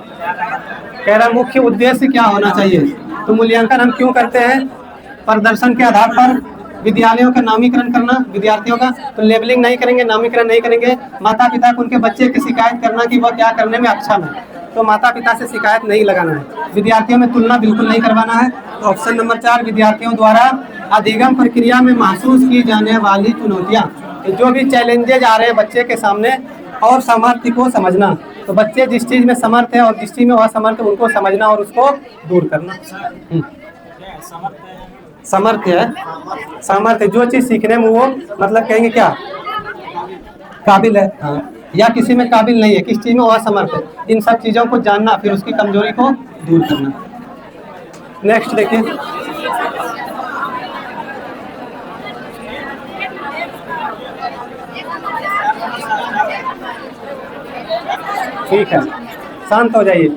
कह रहा मुख्य उद्देश्य क्या होना चाहिए। तो मूल्यांकन हम क्यों करते हैं, प्रदर्शन के आधार पर विद्यालयों का नामीकरण करना, विद्यार्थियों का तो लेबलिंग नहीं करेंगे, नामीकरण नहीं करेंगे। माता पिता को उनके बच्चे की शिकायत करना कि वह क्या करने में अक्षम है, तो माता पिता से शिकायत नहीं लगाना है। विद्यार्थियों में तुलना बिल्कुल नहीं करवाना है। तो ऑप्शन नंबर 4 विद्यार्थियों द्वारा अधिगम प्रक्रिया में महसूस की जाने वाली चुनौतियाँ, जो भी चैलेंजेज आ रहे हैं बच्चे के सामने, और सामर्थ्य को समझना। तो बच्चे जिस चीज में समर्थ है और जिस चीज में असमर्थ है उनको समझना और उसको दूर करना। सामर्थ्य है, सामर्थ्य जो चीज सीखने में वो मतलब कहेंगे क्या काबिल है, हाँ, या किसी में काबिल नहीं है, किस चीज में वो असमर्थ है, इन सब चीजों को जानना, फिर उसकी कमजोरी को दूर करना। नेक्स्ट देखिए, ठीक है, शांत हो जाइए।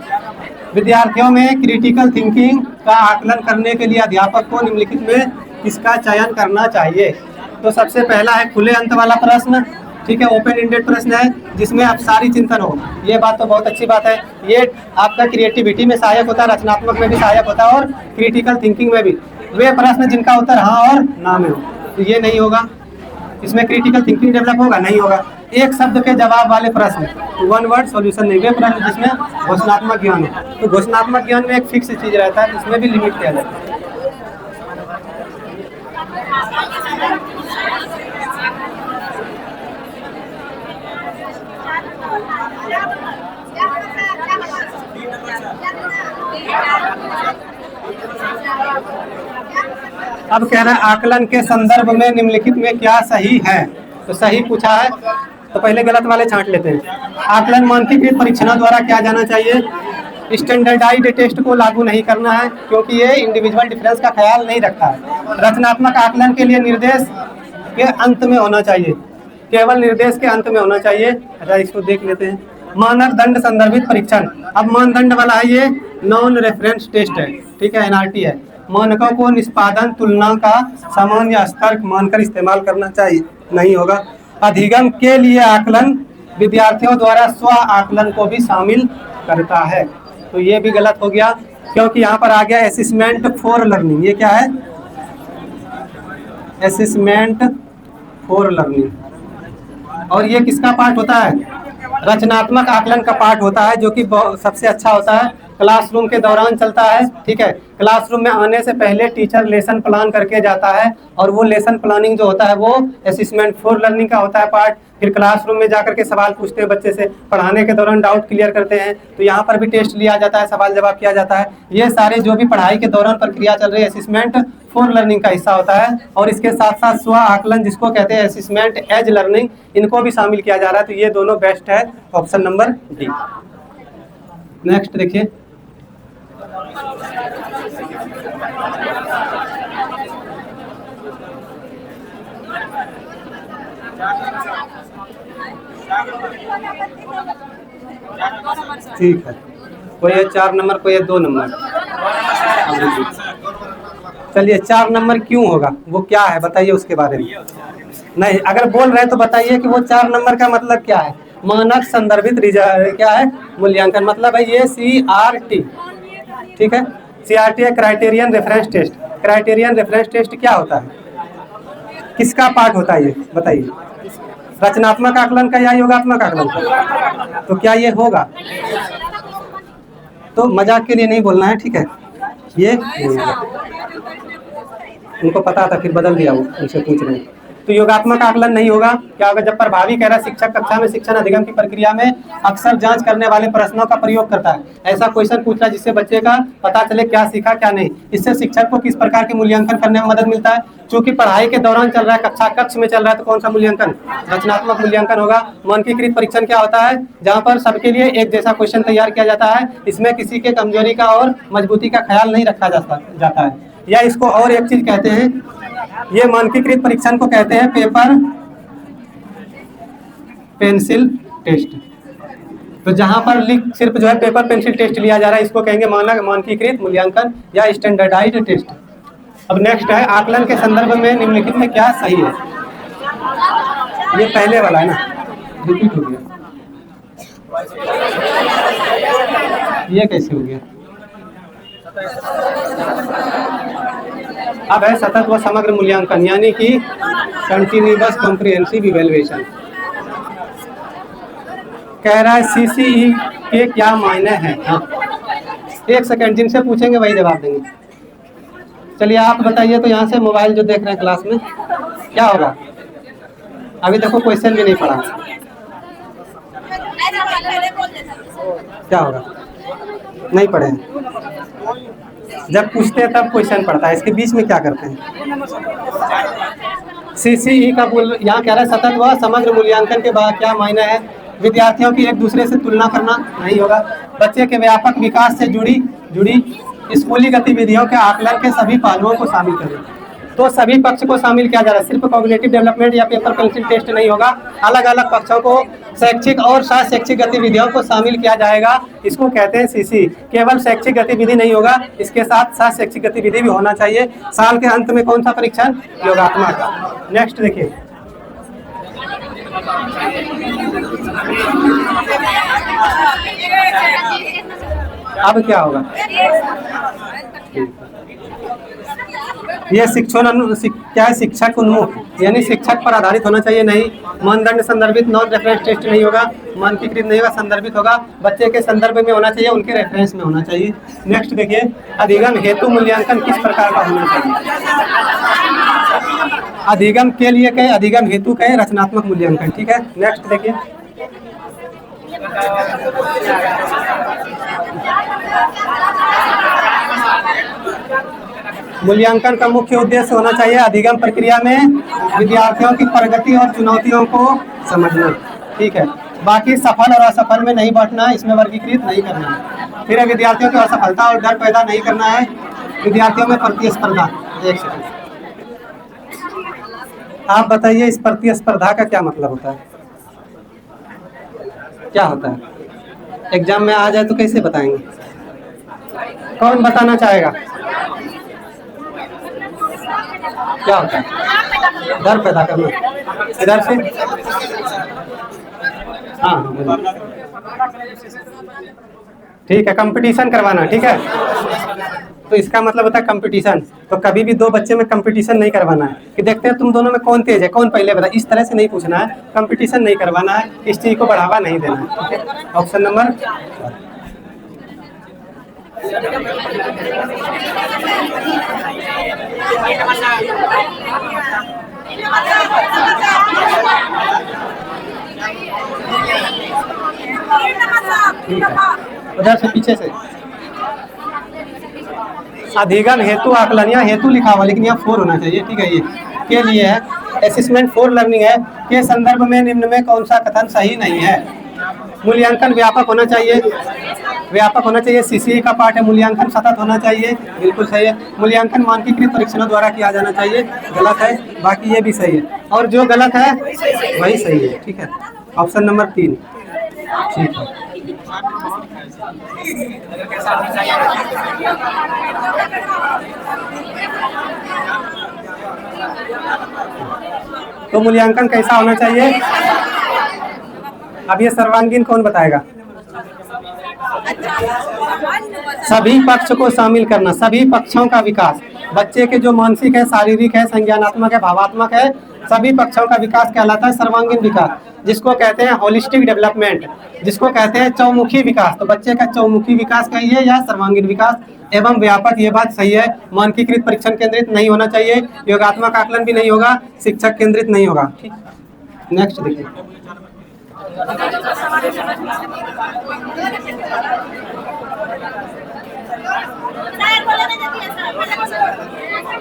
विद्यार्थियों में क्रिटिकल थिंकिंग का आकलन करने के लिए अध्यापक को निम्नलिखित में किसका चयन करना चाहिए। तो सबसे पहला है खुले अंत वाला प्रश्न, ठीक है, ओपन एंडेड प्रश्न है जिसमें आप सारी चिंतन हो। ये बात तो बहुत अच्छी बात है, ये आपका क्रिएटिविटी में सहायक होता है, रचनात्मक में भी सहायक होता है और क्रिटिकल थिंकिंग में भी। वे प्रश्न जिनका उत्तर हाँ और ना में हो, तो ये नहीं होगा, इसमें क्रिटिकल थिंकिंग डेवलप होगा नहीं होगा। एक शब्द के जवाब वाले प्रश्न, वन वर्ड सॉल्यूशन नहीं, वे प्रश्न जिसमें घोषणात्मक ज्ञान है। तो घोषणात्मक ज्ञान में एक फिक्स चीज रहता है, इसमें भी लिमिट किया जाता है। अब कह रहा है आकलन के संदर्भ में निम्नलिखित में क्या सही है। तो सही पूछा है तो पहले गलत वाले छांट लेते हैं। आकलन मानकीकृत परीक्षणों द्वारा किया जाना चाहिए। स्टैंडर्डाइज्ड टेस्ट को लागू नहीं करना है क्योंकि ये इंडिविजुअल डिफरेंस का ख्याल नहीं रखता है। रचनात्मक आकलन के लिए निर्देश के अंत में होना चाहिए, केवल निर्देश के अंत में होना चाहिए। अच्छा इसको देख लेते हैं। मानक दंड संदर्भित परीक्षण। अब मानदंड वाला है ये नॉन रेफरेंस टेस्ट है, ठीक है, एनआरटी है। मानकों को निष्पादन तुलना का सामान्य स्तर मानकर इस्तेमाल करना चाहिए, नहीं होगा। अधिगम के लिए आकलन विद्यार्थियों द्वारा स्व आकलन को भी शामिल करता है, तो ये भी गलत हो गया क्योंकि यहाँ पर आ गया असेसमेंट फॉर लर्निंग। ये क्या है? Assessment for learning. और ये किसका पार्ट होता है? रचनात्मक आकलन का पार्ट होता है, जो कि सबसे अच्छा होता है, क्लासरूम के दौरान चलता है, ठीक है। क्लासरूम में आने से पहले टीचर लेसन प्लान करके जाता है और वो लेसन प्लानिंग जो होता है वो असेसमेंट फॉर लर्निंग का होता है पार्ट। फिर क्लासरूम में जाकर के सवाल पूछते हैं बच्चे से, पढ़ाने के दौरान डाउट क्लियर करते हैं, तो यहाँ पर भी टेस्ट लिया जाता है, सवाल जवाब किया जाता है। ये सारे जो भी पढ़ाई के दौरान प्रक्रिया चल रही है असेसमेंट फॉर लर्निंग का हिस्सा होता है। और इसके साथ साथ स्व आकलन जिसको कहते हैं असेसमेंट एज लर्निंग, इनको भी शामिल किया जा रहा है। तो ये दोनों बेस्ट है, ऑप्शन नंबर डी। नेक्स्ट देखिए, ठीक है, कोई है 4 नंबर, कोई है 2 नंबर। चलिए 4 नंबर क्यों होगा, वो क्या है बताइए उसके बारे में। नहीं, अगर बोल रहे हैं तो बताइए कि वो 4 नंबर का मतलब क्या है। मानक संदर्भित क्या है? मूल्यांकन। मतलब है ये CRT, ठीक है। CRT है criterion reference test. Criterion reference test क्या होता है, किसका पार्ट होता है ये बताइए? रचनात्मक आकलन का या योगात्मक आकलन का? तो क्या ये होगा? तो मजाक के लिए नहीं बोलना है, ठीक है। ये उनको पता था, फिर बदल दिया, वो उनसे पूछ रहे हैं। तो योगात्मक आकलन नहीं होगा। क्या होगा? जब प्रभावी कह रहा है शिक्षक कक्षा में शिक्षण अधिगम की प्रक्रिया में अक्सर जांच करने वाले प्रश्नों का प्रयोग करता है। ऐसा क्वेश्चन पूछ रहा है जिससे बच्चे का पता चले क्या सीखा क्या नहीं। इससे शिक्षक को किस प्रकार के मूल्यांकन करने में मदद मिलता है? चूंकि पढ़ाई के दौरान चल रहा है, कक्षा कक्ष में चल रहा है, तो कौन सा मूल्यांकन? रचनात्मक मूल्यांकन होगा। मानकीकृत परीक्षण क्या होता है? जहाँ पर सबके लिए एक जैसा क्वेश्चन तैयार किया जाता है, इसमें किसी के कमजोरी का और मजबूती का ख्याल नहीं रखा जाता है। या इसको और एक चीज कहते हैं, ये मानकीकृत परीक्षण को कहते हैं पेपर पेंसिल टेस्ट। तो जहां पर सिर्फ जो है पेपर पेंसिल टेस्ट लिया जा रहा है, इसको कहेंगे मानकीकृत मूल्यांकन या स्टैंडर्डाइज्ड टेस्ट। अब नेक्स्ट है आकलन के संदर्भ में निम्नलिखित में क्या सही है। ये पहले वाला है ना, रिपीट हो गया। ये कैसे हो गया? अब है सतत व समग्र मूल्यांकन, यानी कि कंटिन्यूअस कॉम्प्रिहेंसिव इवैल्यूएशन। कह रहा है CCE के क्या मायने हैं? हाँ, एक सेकंड, जिनसे पूछेंगे वही जवाब देंगे। चलिए आप बताइए। तो यहाँ से मोबाइल जो देख रहे हैं क्लास में, क्या होगा? अभी देखो क्वेश्चन भी नहीं पढ़ा, क्या होगा? नहीं पढ़े हैं। जब पूछते हैं तब क्वेश्चन पढ़ता है, इसके बीच में क्या करते हैं? CCE का यहाँ कह रहा है सतत व समग्र मूल्यांकन के बाद क्या मायने है? विद्यार्थियों की एक दूसरे से तुलना करना नहीं होगा। बच्चे के व्यापक विकास से जुड़ी स्कूली गतिविधियों के आकलन के सभी पहलुओं को शामिल करें। तो सभी पक्ष को शामिल किया जा रहा है, सिर्फ कॉग्निटिव डेवलपमेंट या पेपर पेंसिल टेस्ट नहीं होगा। अलग अलग पक्षों को, शैक्षिक और शैक्षिक गतिविधियों को शामिल किया जाएगा। इसको कहते हैं CC। केवल शैक्षिक गतिविधि नहीं होगा, इसके साथ शैक्षिक गतिविधि भी होना चाहिए। साल के अंत में कौन सा परीक्षण? योगात्मक। नेक्स्ट देखिए, अब क्या होगा? ये क्या है? शिक्षक उन्मुख, यानी शिक्षक पर आधारित होना चाहिए। नहीं, मानदंड संदर्भित नॉन रेफरेंस टेस्ट नहीं होगा, मानकीकृत नहीं होगा, संदर्भित होगा। बच्चे के संदर्भ में होना चाहिए, उनके रेफरेंस में होना चाहिए। नेक्स्ट देखिए, अधिगम हेतु मूल्यांकन किस प्रकार का होना चाहिए? अधिगम के लिए कहे, अधिगम हेतु कहे, रचनात्मक मूल्यांकन, ठीक है। नेक्स्ट देखिए, मूल्यांकन का मुख्य उद्देश्य होना चाहिए अधिगम प्रक्रिया में विद्यार्थियों की प्रगति और चुनौतियों को समझना। ठीक है, बाकी सफल और असफल में नहीं बांटना, इसमें वर्गीकृत नहीं करना है। फिर विद्यार्थियों की असफलता और डर पैदा नहीं करना है, विद्यार्थियों में प्रतिस्पर्धा। एक सेकंड, आप बताइए इस प्रतिस्पर्धा का क्या मतलब होता है, क्या होता है? एग्जाम में आ जाए तो कैसे बताएंगे? कौन बताना चाहेगा? क्या होता है? डर पैदा करना। इधर से हाँ, ठीक है, कंपटीशन करवाना। ठीक है, तो इसका मतलब होता है कंपटीशन। तो कभी भी दो बच्चे में कंपटीशन नहीं करवाना है कि देखते हैं तुम दोनों में कौन तेज है, कौन पहले बता, इस तरह से नहीं पूछना है। कंपटीशन नहीं करवाना है, इस चीज को बढ़ावा नहीं देना है। ठीक है, ऑप्शन नंबर उधर से पीछे से। अधिगम हेतु आकलन, यहाँ हेतु लिखा हुआ लेकिन यहाँ फोर होना चाहिए। ठीक है, ये के लिए है, असेसमेंट फॉर लर्निंग है। के संदर्भ में निम्न में कौन सा कथन सही नहीं है? मूल्यांकन व्यापक होना चाहिए, व्यापक होना चाहिए। सीसीई का पार्ट है। मूल्यांकन सतत होना चाहिए, बिल्कुल सही है। मूल्यांकन मानकीकृत परीक्षणों द्वारा किया जाना चाहिए, गलत है। बाकी ये भी सही है, और जो गलत है वही सही है। ठीक है, ऑप्शन नंबर 3। ठीक है, तो मूल्यांकन कैसा होना चाहिए? अब ये सर्वांगीण कौन बताएगा? सभी पक्ष को शामिल करना, सभी पक्षों का विकास। बच्चे के जो मानसिक है, शारीरिक है, संज्ञानात्मक है, भावात्मक है, सभी पक्षों का विकास कहलाता है सर्वांगीण विकास, जिसको कहते हैं होलिस्टिक डेवलपमेंट, जिसको कहते हैं चौमुखी विकास। तो बच्चे का चौमुखी विकास कहिए या सर्वांगीण विकास। एवं व्यापक, ये बात सही है। मानकीकृत परीक्षण केंद्रित नहीं होना चाहिए, योगात्मक आकलन भी नहीं होगा, शिक्षक केंद्रित नहीं होगा। ठीक, नेक्स्ट देखिए।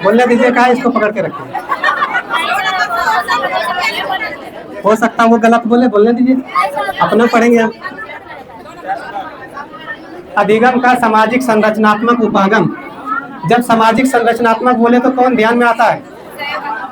बोलने दीजिए, कहा इसको पकड़ के रखें। हो सकता वो गलत बोले, बोलने दीजिए, अपना पढ़ेंगे हम। अधिगम का सामाजिक संरचनात्मक उपागम। जब सामाजिक संरचनात्मक बोले तो कौन ध्यान में आता है?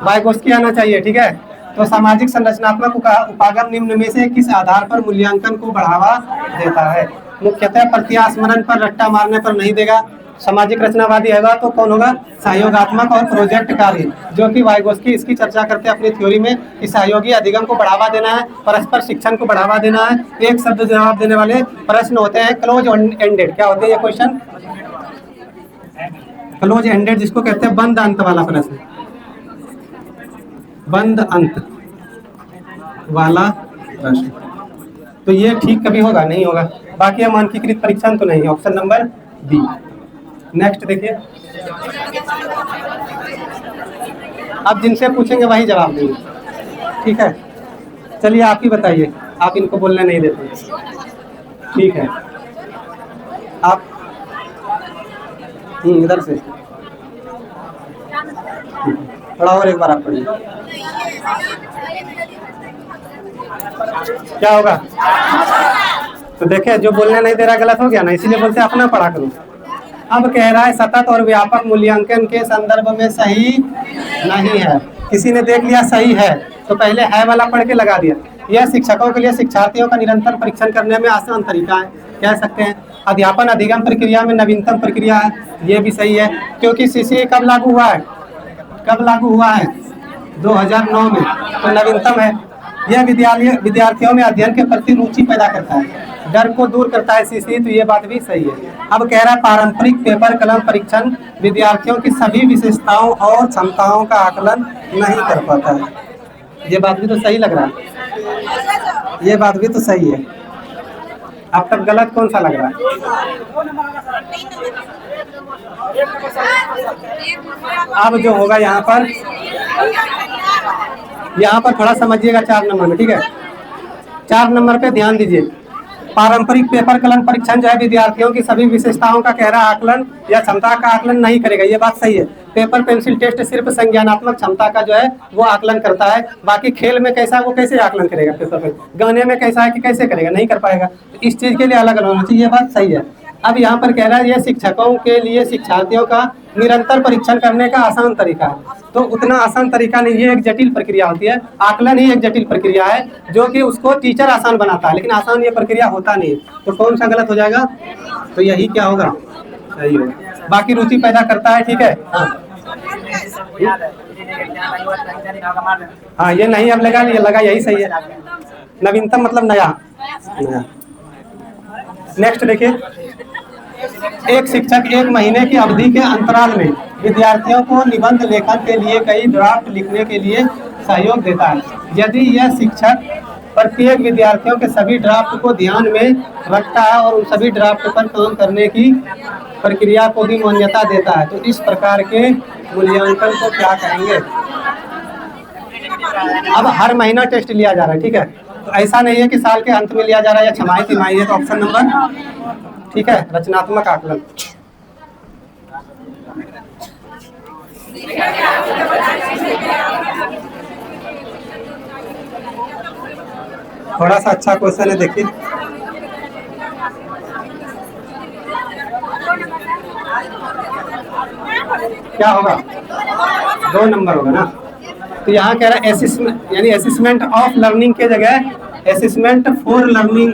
वाइगोत्स्की आना चाहिए। ठीक है, तो सामाजिक संरचनात्मक उपागम निम्न में से किस आधार पर मूल्यांकन को बढ़ावा देता है? मुख्यतः प्रत्यास्मरण पर, रट्टा मारने पर नहीं देगा। सामाजिक रचनावादी होगा तो कौन होगा? सहयोगात्मक और प्रोजेक्ट कार्य, जो कि वाइगोत्स्की इसकी चर्चा करते हैं अपनी थ्योरी में कि सहयोगी अधिगम को बढ़ावा देना है, परस्पर शिक्षण को बढ़ावा देना है। एक शब्द जवाब देने वाले प्रश्न होते हैं क्लोज एंडेड। क्या होते हैं ये क्वेश्चन? क्लोज एंडेड, जिसको कहते हैं बंद अंत वाला प्रश्न, बंद अंत वाला प्रश्न। तो ये ठीक कभी होगा? नहीं होगा। बाकी मानकीकृत परीक्षण तो नहीं। Option number B. नेक्स्ट देखिए। अब जिनसे पूछेंगे वही जवाब देंगे। ठीक है, चलिए आप ही बताइए, आप इनको बोलने नहीं देते। ठीक है, आप इधर से थोड़ा और एक बार आप पढ़िए। क्या होगा? तो देखे, जो बोलने नहीं दे रहा गलत हो गया ना, इसीलिए बोलते हैं अपना पढ़ा करो। अब कह रहा है सतत और व्यापक मूल्यांकन के संदर्भ में सही नहीं है। किसी ने देख लिया सही है तो पहले है वाला पढ़ के लगा दिया। यह शिक्षकों के लिए शिक्षार्थियों का निरंतर परीक्षण करने में आसान तरीका है, कह सकते हैं। अध्यापन अधिगम प्रक्रिया में नवीनतम प्रक्रिया है, ये भी सही है, क्योंकि सीसीए कब लागू हुआ है? कब लागू हुआ है? 2009 में, तो नवीनतम है। यह विद्यार्थियों में अध्ययन के प्रति रुचि पैदा करता है, डर को दूर करता है सीसीए, तो ये बात भी सही है। अब कह रहा है पारंपरिक पेपर कलम परीक्षण विद्यार्थियों की सभी विशेषताओं और क्षमताओं का आकलन नहीं कर पाता है। ये बात भी तो सही लग रहा है, ये बात भी तो सही है। अब तक गलत कौन सा लग रहा है? अब जो होगा यहाँ पर थोड़ा समझिएगा 4 नंबर में। ठीक है, 4 नंबर पे ध्यान दीजिए। पारंपरिक पेपर कलम परीक्षण जो है विद्यार्थियों की सभी विशेषताओं का गहरा आकलन या क्षमता का आकलन नहीं करेगा, ये बात सही है। पेपर पेंसिल टेस्ट सिर्फ संज्ञानात्मक क्षमता का जो है वो आकलन करता है, बाकी खेल में कैसा है वो कैसे आकलन करेगा, पेपर पे गाने में कैसा है कि कैसे करेगा, नहीं कर पाएगा। तो इस चीज के लिए अलग अलग होना चाहिए, ये बात सही है। अब यहाँ पर कह रहा है ये शिक्षकों के लिए शिक्षार्थियों का निरंतर परीक्षण करने का आसान तरीका है। तो उतना आसान तरीका नहीं, ये एक जटिल प्रक्रिया होती है। आकलन ही एक जटिल प्रक्रिया है जो कि उसको टीचर आसान बनाता है, लेकिन आसान ये प्रक्रिया होता नहीं है। तो कौन सा गलत हो जाएगा, तो यही क्या होगा, सही होगा। बाकी रुचि पैदा करता है, ठीक है। हाँ ये नहीं अब लगा, ये लगा, यही सही है। नवीनतम मतलब नया। नेक्स्ट देखिए, एक शिक्षक 1 महीने की अवधि के अंतराल में विद्यार्थियों को निबंध लेखन के लिए कई ड्राफ्ट लिखने के लिए सहयोग देता है। यदि यह शिक्षक प्रत्येक विद्यार्थियों के सभी ड्राफ्ट को ध्यान में रखता है और उन सभी ड्राफ्ट पर काम करने की प्रक्रिया को भी मान्यता देता है, तो इस प्रकार के मूल्यांकन को क्या कहेंगे। अब हर महीना टेस्ट लिया जा रहा है, ठीक है। तो ऐसा नहीं है कि साल के अंत में लिया जा रहा है या छमाही तिमाही है। तो ऑप्शन नंबर, ठीक है, रचनात्मक आकलन। थोड़ा सा अच्छा क्वेश्चन है, देखिए। क्या होगा, 2 नंबर होगा ना। तो यहाँ कह रहा है असेसमेंट, यानी असेसमेंट ऑफ लर्निंग के जगह असेसमेंट फॉर लर्निंग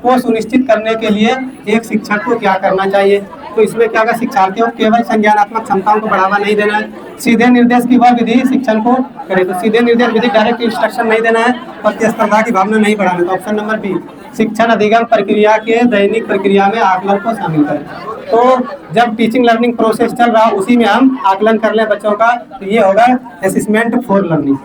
को सुनिश्चित करने के लिए एक शिक्षक को क्या करना चाहिए। तो इसमें क्या होगा, शिक्षार्थियों को केवल संज्ञानात्मक क्षमताओं को बढ़ावा नहीं देना है, सीधे निर्देश की वह विधि शिक्षण को करे। तो सीधे निर्देश विधि, डायरेक्ट इंस्ट्रक्शन नहीं देना है, प्रतिस्पर्धा की भावना नहीं बढ़ाना। तो ऑप्शन नंबर बी, शिक्षण अधिगम प्रक्रिया के दैनिक प्रक्रिया में आकलन को शामिल करें। तो जब टीचिंग लर्निंग प्रोसेस चल रहा है उसी में हम आकलन कर लें बच्चों का, तो ये होगा असेसमेंट फॉर लर्निंग।